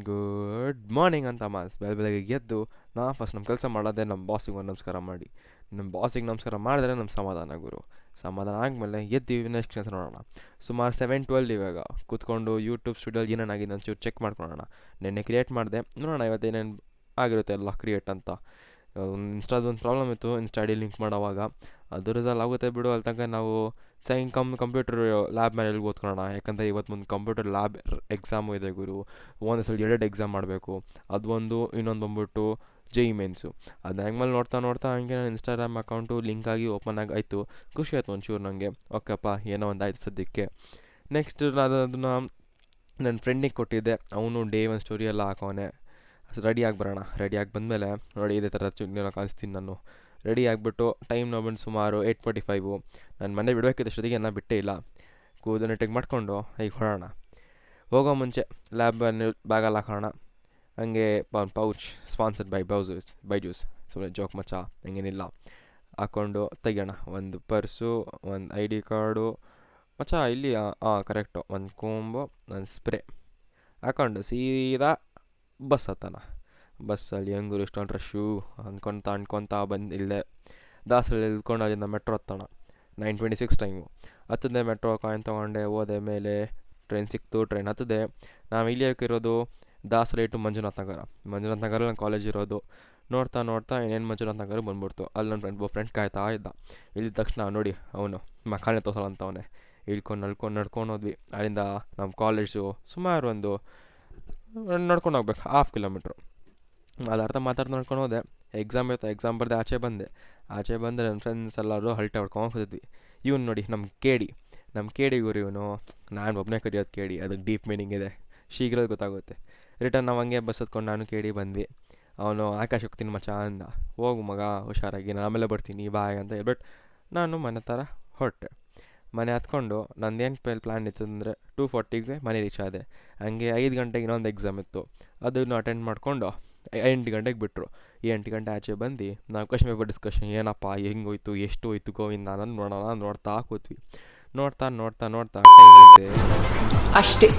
Good morning ಅಂತ mass ಬೆಳಗ್ಗೆ ಎದ್ದು ಫಸ್ಟ್ ನಮ್ಮ ಕೆಲಸ ಮಾಡೋದೇ ನಮ್ಮ ಬಾಸಿಗೆ ಒಂದು ನಮಸ್ಕಾರ ಮಾಡಿ. ನಮ್ಮ ಬಾಸಿಗೆ ನಮಸ್ಕಾರ ಮಾಡಿದ್ರೆ ನಮ್ಮ ಸಮಾಧಾನ ಗುರು. ಸಮಾಧಾನ ಆದಮೇಲೆ ಎದ್ದು ನೆಕ್ಸ್ಟ್ ಕೆಲಸ ನೋಡೋಣ. ಸುಮಾರು 7:12 ಇವಾಗ ಕೂತ್ಕೊಂಡು ಯೂಟ್ಯೂಬ್ ಸ್ಟುಡಿಯೋಲ್ಲಿ ಏನೇನಾಗಿದೆ ಒಂಚೂರು ಚೆಕ್ ಮಾಡ್ಕೊಳ್ಳೋಣ. ನೆನ್ನೆ ಕ್ರಿಯೇಟ್ ಮಾಡಿದೆ, ನೋಡೋಣ ಇವತ್ತೇನೇನು ಆಗಿರುತ್ತೆ ಎಲ್ಲ ಕ್ರಿಯೇಟ್ ಅಂತ. ಇನ್ಸ್ಟಾದೊಂದು ಪ್ರಾಬ್ಲಮ್ ಇತ್ತು, ಇನ್ಸ್ಟಾ ಐ ಡಿ ಲಿಂಕ್ ಮಾಡೋವಾಗ. ಅದು ರಿಸಲ್ವ್ ಆಗುತ್ತೆ ಬಿಡು, ಅಲ್ಲಿ ತನಕ ನಾವು ಕಂಪ್ಯೂಟರ್ ಲ್ಯಾಬ್ ಮೇಲೆ ಓದ್ಕೊಳ್ಳೋಣ. ಯಾಕಂದರೆ ಇವತ್ತು ಮುಂದೆ ಕಂಪ್ಯೂಟರ್ ಲ್ಯಾಬ್ ಎಕ್ಸಾಮು ಇದೆ ಗುರು. ಒಂದು ಸಲ 2 ಎಕ್ಸಾಮ್ ಮಾಡಬೇಕು. ಅದು ಒಂದು, ಇನ್ನೊಂದು ಬಂದ್ಬಿಟ್ಟು JEE ಮೇನ್ಸು. ಅದು ಹೆಂಗೆ ನೋಡ್ತಾ ನೋಡ್ತಾ ಹಂಗೆ ನನ್ನ ಇನ್ಸ್ಟಾಗ್ರಾಮ್ ಅಕೌಂಟು ಲಿಂಕ್ ಆಗಿ ಓಪನ್ ಆಗಿ ಆಯಿತು. ಖುಷಿ ಆಯ್ತು ಒಂಚೂರು ನನಗೆ. ಓಕೆಪ್ಪ, ಏನೋ ಒಂದು ಆಯಿತು ಸದ್ಯಕ್ಕೆ. ನೆಕ್ಸ್ಟ್ ನಾನು ಅದನ್ನು ನನ್ನ ಫ್ರೆಂಡಿಗೆ ಕೊಟ್ಟಿದ್ದೆ. ಅವನು ಡೇ 1 ಸ್ಟೋರಿ ಎಲ್ಲ ಹಾಕೋನೆ. ರೆಡಿಯಾಗಿ ಬರೋಣ. ರೆಡಿಯಾಗಿ ಬಂದಮೇಲೆ ನೋಡಿ ಇದೇ ಥರ ಚುಗ್ನೆಲ್ಲ ಕಾಣಿಸ್ತೀನಿ ನಾನು. ರೆಡಿ ಆಗಿಬಿಟ್ಟು ಟೈಮ್ ಬಂದು ಸುಮಾರು 8:45. ನಾನು ಮನೆ ಬಿಡಬೇಕಿತ್ತು ಅಷ್ಟೊತ್ತಿಗೆ, ನಾನು ಬಿಟ್ಟೇ ಇಲ್ಲ. ಕೂದಲು ನೆಟ್ಟಿಗೆ ಮಾಡಿಕೊಂಡು ಈಗ ಹೊರಡೋಣ. ಹೋಗೋ ಮುಂಚೆ ಲ್ಯಾಬನ್ನು ಬ್ಯಾಗಲ್ಲಿ ಹಾಕೋಣ. ಹಂಗೆ ಪೌಚ್ ಸ್ಪಾನ್ಸರ್ಡ್ ಬೈ ಬೈಜೂಸ್. ಸುಮ್ಮನೆ ಜೋಕ್ ಮಚ್ಚ, ಹಂಗೇನಿಲ್ಲ. ಹಾಕ್ಕೊಂಡು ತೆಗಿಯೋಣ. ಒಂದು ಪರ್ಸು, ಒಂದು ID ಕಾರ್ಡು ಮಚ್ಚ ಇಲ್ಲಿ. ಕರೆಕ್ಟು. ಒಂದು ಕೋಂಬು, ಒಂದು ಸ್ಪ್ರೇ ಹಾಕ್ಕೊಂಡು ಸೀದಾ ಬಸ್ ಹತ್ತೋಣ. ಬಸ್ಸಲ್ಲಿ ಹೆಂಗರು ಇಷ್ಟೊಂದು ರಶ್ಶು ಅನ್ಕೊತಾ ಬಂದು ಇಲ್ಲದೆ ದಾಸರಲ್ಲಿ ಇಳ್ಕೊಂಡು ಅಲ್ಲಿಂದ ಮೆಟ್ರೋ ಹತ್ತೋಣ. 9:26 ಟೈಮು. ಹತ್ತದೆ ಮೆಟ್ರೋ ಕಾಯಿನ್ ತೊಗೊಂಡೆ, ಹೋದೆ ಮೇಲೆ. ಟ್ರೈನ್ ಸಿಕ್ತು, ಟ್ರೈನ್ ಹತ್ತದೆ. ನಾವು ಇಲ್ಲಿ ಇರೋದು ದಾಸರಳ್ಳಿ ಟು ಮಂಜುನಾಥ್ ನಗರ. ಮಂಜುನಾಥ್ ನಗರಲ್ಲಿ ನನ್ನ ಕಾಲೇಜ್ ಇರೋದು. ನೋಡ್ತಾ ನೋಡ್ತಾ ಇನ್ನೇನು ಮಂಜುನಾಥ್ ನಗರ ಬಂದ್ಬಿಡ್ತು. ಅಲ್ಲಿ ನನ್ನ ಫ್ರೆಂಡ್ ಕಾಯ್ತಾ ಇದ್ದ. ಇಲ್ಲಿದ ತಕ್ಷಣ ನೋಡಿ ಅವನು ಮಖಾನೆ ತೋಸಲ್ಲ ಅಂತವನೇ. ನಡ್ಕೊಂಡು ಹೋದ್ವಿ. ಅಲ್ಲಿಂದ ನಮ್ಮ ಕಾಲೇಜು ಸುಮಾರು ಒಂದು ನಡ್ಕೊಂಡು ಹೋಗ್ಬೇಕು 1/2 ಕಿಲೋಮೀಟ್ರು. ಮಾತಾಡ್ತಾ ನಡ್ಕೊಂಡು ಹೋದೆ. ಎಕ್ಸಾಮ್ ಇತ್ತು, ಎಕ್ಸಾಮ್ ಬರೆದೆ ಆಚೆ ಬಂದೆ. ಆಚೆ ಬಂದರೆ ನನ್ನ ಫ್ರೆಂಡ್ಸ್ ಎಲ್ಲರೂ ಹಲ್ಟೆ ಹೊಡ್ಕೊಂಡು ಹೋಗಿದ್ವಿ. ಇವನು ನೋಡಿ ನಮ್ಮ ಕೇಡಿ ಗುರು ಇವನು. ನಾನು ಒಬ್ಬನೇ ಕರೆಯೋದು ಕೇಡಿ, ಅದಕ್ಕೆ ಡೀಪ್ ಮೀನಿಂಗ್ ಇದೆ, ಶೀಘ್ರ ಗೊತ್ತಾಗುತ್ತೆ. ರಿಟರ್ನ್ ನಾವು ಹಂಗೆ ಬಸ್ ಹತ್ಕೊಂಡು ನಾನು ಕೇಳಿ ಬಂದ್ವಿ. ಅವನು ಆಕಾಶ ಹೋಗ್ತೀನಿ ಮಚ್ಚ ಅಂದ. ಹೋಗು ಮಗ ಹುಷಾರಾಗಿ, ನಾನು ಆಮೇಲೆ ಬರ್ತೀನಿ ಬಾಯ್ ಅಂತ ಹೇಳ್ಬಿಟ್ಟು ನಾನು ಮನೆ ಥರ ಹೊರಟೆ. ಮನೆ ಹತ್ಕೊಂಡು ನಂದೇನು ಪ್ಲ್ಯಾನ್ ಇತ್ತು ಅಂದರೆ 2:40ಗೆ ಮನೆ ರೀಚ್ ಆದೆ. ಹಂಗೆ 5 ಗಂಟೆಗೆ ಇನ್ನೊಂದು ಎಕ್ಸಾಮ್ ಇತ್ತು, ಅದನ್ನು ಅಟೆಂಡ್ ಮಾಡಿಕೊಂಡು 8 ಗಂಟೆಗೆ ಬಿಟ್ಟರು. 8 ಗಂಟೆ ಆಚೆ ಬಂದು ನಾವು ಕ್ವೆಶ್ಚನ್ ಪೇಪರ್ ಡಿಸ್ಕಷನ್, ಏನಪ್ಪ ಹೆಂಗೆ ಹೋಯ್ತು, ಎಷ್ಟು ಹೋಯ್ತು ಗೋವಿಂದ ನಾನು ನೋಡ್ತಾ ಕೂತ್ವಿ. ನೋಡ್ತಾ ಟೈಮ್ ಇದೆ ಅಷ್ಟೇ.